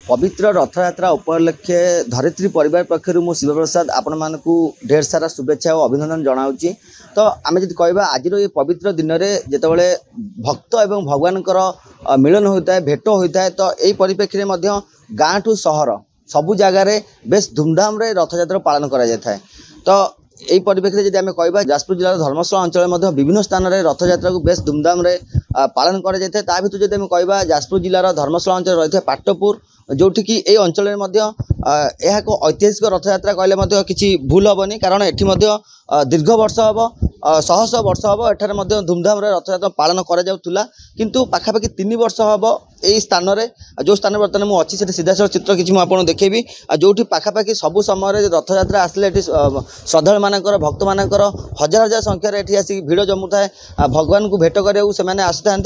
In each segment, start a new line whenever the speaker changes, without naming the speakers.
पवित्र रथयात्रा उपलक्षे धरित्री परिवार पक्षर मु शिवप्रसाद आपण मानकु ढेर सारा शुभेच्छा और अभिनंदन जनाऊँगी। तो आम जी कह आज ये पवित्र दिन में जितेबाला भक्त एवं भगवान मिलन होता है भेट होता है तो यही परिप्रेक्षी में गाँ ठू सहर सबु जगार बेस धूमधाम रथयात्रा पालन करा जाता है। तो यही परिप्रेक्षी में जब आम कह जाजपुर जिलार धर्मशाला अंचल विभिन्न स्थान में रथयात्रा को बेस धूमधाम पालन करा जाता है। ता भर जब आम कह जाजपुर जिलार धर्मशाला अंचल रही पाटपुर जोटि कि यही अंचल में यह एक ऐतिहासिक रथयात्रा कहले किसी भूल हेनी कारण एटी दीर्घ वर्ष हम शह शह वर्ष हम एठार धूमधाम रथयात्रा पालन करा किंतु पाखापाखि 3 वर्ष हम यही स्थान में जो स्थान बर्तमान मुझे से सीधासल चित्र किसी मुझे देखेबी जो पाखापाखि सबु समय रथयात्रा आसले श्रद्धा मानकर भक्त मानकर हजार हजार संख्यार ये आसिक भिड़ जमु थाए भगवान को भेट करा से आसता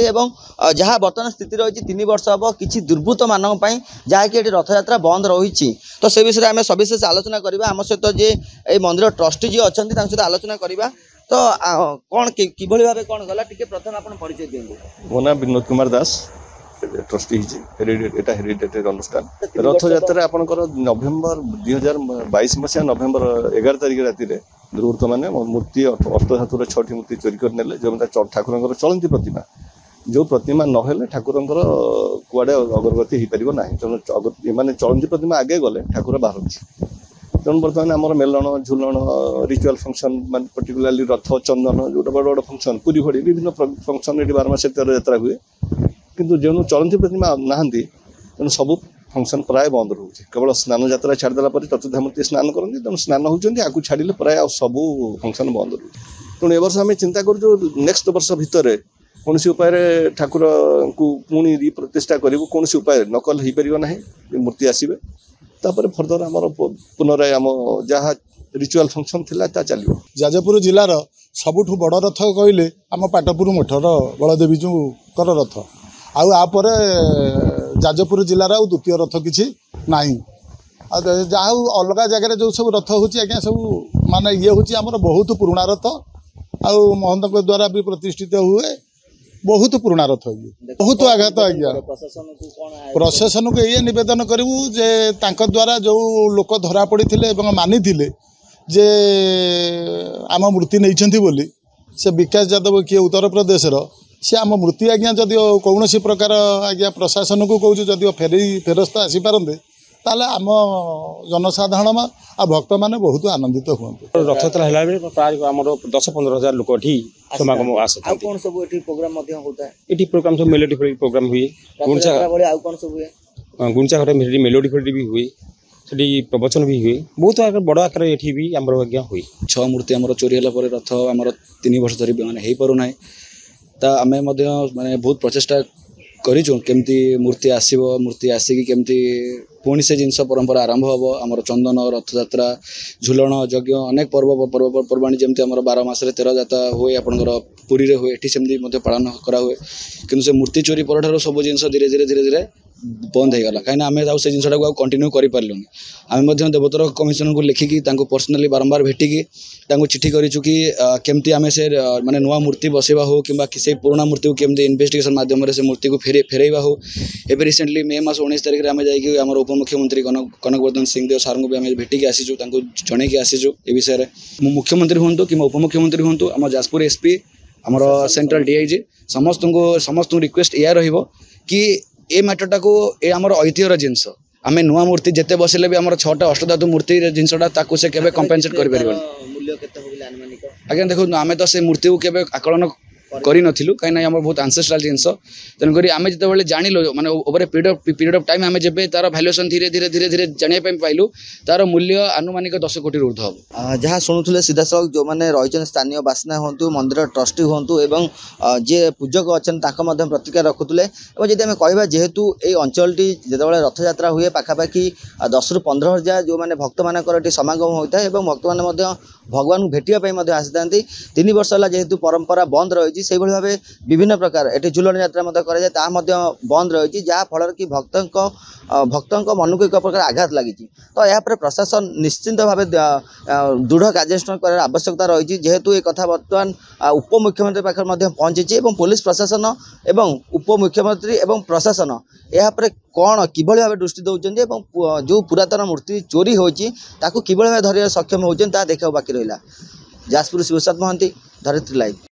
जहाँ बर्तमान स्थिति रही 3 वर्ष हम किसी दुर्बृत्त मानक जहाँकि रथयात्रा बंद रही। तो से विषय में आम सविशेष आलोचना करवा आम सहित जे मंदिर ट्रस्टी जी अच्छा सहित आलोचना करवा। तो कौन कि भाव कौन गला टी प्रथम आप परिचय दिखाँ।
मो ना विनोद कुमार दास ट्रस्टी एटा हेरिटेज अनुष्ठान रथयात्रा आपंकर नवेम्बर 2022 मसीहा नवेम्बर 11 तारिख राति दुर्वृत्त मैंने मूर्ति अष्टधातुर 6टी मूर्ति चोरी कर जो ठाकुर चलती प्रतिमा जो प्रतिमा नहेले ठाकुर कुआड़े अग्रगति हो पार ना तेणु माने चलती प्रतिमा आगे गले ठाकुर बाहर तेणु बर्तमान आम मेलन झुलन रिचुआल फंक्शन मान पर्टिकुलाली रथ चंदन जो बड़ बड़ फंक्शन पूरी भड़ी विभिन्न फंक्शन ये 12 मास 13 यात्रा हुए किंतु जो चलती प्रतिमा नहांती तेणु सब फंक्शन प्राय बंद रोचे केवल स्नान यात्रा छाड़देला चतुर्धामूर्ति स्नान करते तेणु स्नान होती आपको छाड़े प्राय सबू फंक्शन बंद रोचे तेणु ए वर्ष आम चिंता कर नेक्स्ट वर्ष भितर कौन उपाय ठाकुर को पुणी रिप्रतिष्ठा करूँ कौन उपाय नकल हो पार ना मूर्ति आसवे तापर फर्दर आम पुनराय आम जहाँ रिचुआल फंक्शन थिला ता चलियो।
जाजपुर जिलार सबुठु बड़ रथ कहले आम पाटपुर मठर बलदेवीजूर रथ आपर जाजपुर जिलार आउ द्वितीय रथ किसी ना जहाँ अलग जगह जो सब रथ हो सब माने ये हूँ आमर बहुत पुराणा रथ आउ महंत द्वारा भी प्रतिष्ठित हुए बहुत पुराणा रथ ये बहुत आघात आज्ञा प्रशासन को ये निवेदन करूँ जे तांक द्वारा जो लोक धरा पड़े मानी जे आम मूर्ति नहीं बोली से विकास यादव किए उत्तर प्रदेश सी आम मूर्ति आज्ञा जदि कौन प्रकार आज्ञा प्रशासन को कौच जदि फेरस्त आसीपारते ताले आम जनसाधारण आ भक्त माने बहुत आनंदित हुए।
रथयात्रा है प्राय आम 10-15 हजार लोक समागम आसता
कौन सब प्रोग्राम होता है
ये प्रोग्राम सब मेलोडी प्रोग्राम हुए गुंचा घर मेलोडी फेलोडी भी हुए से प्रवचन भी हुए बहुत बड़ आकार ये भी आम हुए
6 मूर्ति आम चोरी है रथ आम 3 वर्ष धरी मैंने हो पार ना तो आम माने बहुत प्रचेषा करूँ केमती मूर्ति आसो मूर्ति आसिकी केमती पुणी से जिनस परंपरा आरंभ हम आमर चंदन रथयात्रा झुलन यज्ञ अनेक पर्वपर्वाणी जमी आम 12 मास 13 जाता हुए आपंकर पुरी रे हुए सेमती पालन करा हुए किंतु से मूर्ति चोरी पर सब जिन धीरे धीरे धीरे धीरे बंद हो गला कहीं आम से जिनटा को कंटिन्यू करें आम देवोत्तर कमिशन को लिखिकी पर्सनाली बारंबार भेटिकी चिठी करूँ कि केमती आम से माने नुआ मूर्ति बसवा हो कि पुराणा मूर्ति को केमती इन्वेस्टिगेशन माध्यम से मूर्ति को फेरवा हो एवं रिसेंटली मे मास 19 तारिख में आम जाइए आम उपमुख्यमंत्री कनकवर्धन सिंहदेव सार को भी आम भेटिकी आसीचु जनईकी आसीचु ए विषय में मुख्यमंत्री हूँ कि उपमुख्यमंत्री हूँ आम जाजपुर एसपी आमर सेंट्रल डीआईजी समस्त रिक्वेस्ट या कि ए मैटरटा को ये आमर ऐतिह्यर जिनस आम नुआ मूर्ति जिते बसले भी आम 6टा अष्टधातु मूर्ति जिनसा से केवे कंपेनसेट कर आज्ञा देखो आम तो से मूर्ति को केवे आकलन करी नथिलु कहीं आम बहुत आंसेस्ट्राल जिनस तेणुक आम जो जानिलु माने ओवर पीरियड ऑफ टाइम आम जब तार भैल्युएसन धीरे धीरे धीरे धीरे जानापी पाइलु तार मूल्य आनुमानिक 10 कोटी ऊर्ध्व हम
जहाँ शुणुले सीधा सड़क जो मैंने रही स्थानीय बासिंदा हूँ मंदिर ट्रस्टी हूँ एवं जे पूजक अच्छा प्रतिक्रिया रखुले जब आम कह जेहेतु ये अंचलटी जो रथयात्रा हुए पाखापाखि 10 ରୁ 15 हजार जो मैंने भक्त मानकर समागम होता है भक्त मैंने भगवान को भेटापी आसी था 3 वर्ष है जेहेतु परंपरा बंद रही ରହିଛି ସେଇଭଳି ଭାବେ ବିଭିନ୍ନ ପ୍ରକାର ଏଠି ଝୁଲଣ ଯାତ୍ରା ମଧ୍ୟ କରାଯାଏ ତାହା ମଧ୍ୟ ବନ୍ଦ ରହିଛି ଯାହା ଫଳରେ କି ଭକ୍ତଙ୍କ ମନକୁ ଏକ ପ୍ରକାର ଆଘାତ ଲାଗିଛି ତ ଏହା ଉପରେ ପ୍ରଶାସନ ନିଶ୍ଚିନ୍ତ ଭାବେ ଦୃଢ଼ କାର୍ଯ୍ୟାନୁଷ୍ଠାନ କରିବାର ଆବଶ୍ୟକତା ରହିଛି ଯେହେତୁ ଏ କଥା ବର୍ତ୍ତମାନ ଉପମୁଖ୍ୟମନ୍ତ୍ରୀ ପାଖରେ ମଧ୍ୟ ପହଞ୍ଚିଛି ଏବଂ ପୁଲିସ ପ୍ରଶାସନ ଏବଂ ଉପମୁଖ୍ୟମନ୍ତ୍ରୀ ଏବଂ ପ୍ରଶାସନ ଏହା ଉପରେ କ'ଣ କିଭଳି ଭାବେ ଦୃଷ୍ଟି ଦେଉଛନ୍ତି ଏବଂ ଯେଉଁ ପୁରାତନ ମୂର୍ତ୍ତି ଚୋରି ହେଉଛି ତାକୁ କିଭଳି ଭାବେ ଧରିବା ସକ୍ଷମ ହେଉଛନ୍ତି ତାହା ଦେଖିବାକୁ ବାକି ରହିଲା। ଯାଜପୁର ଶିବପ୍ରସାଦ ମହାନ୍ତି, ଧରିତ୍ରୀ ଲାଇଭ୍।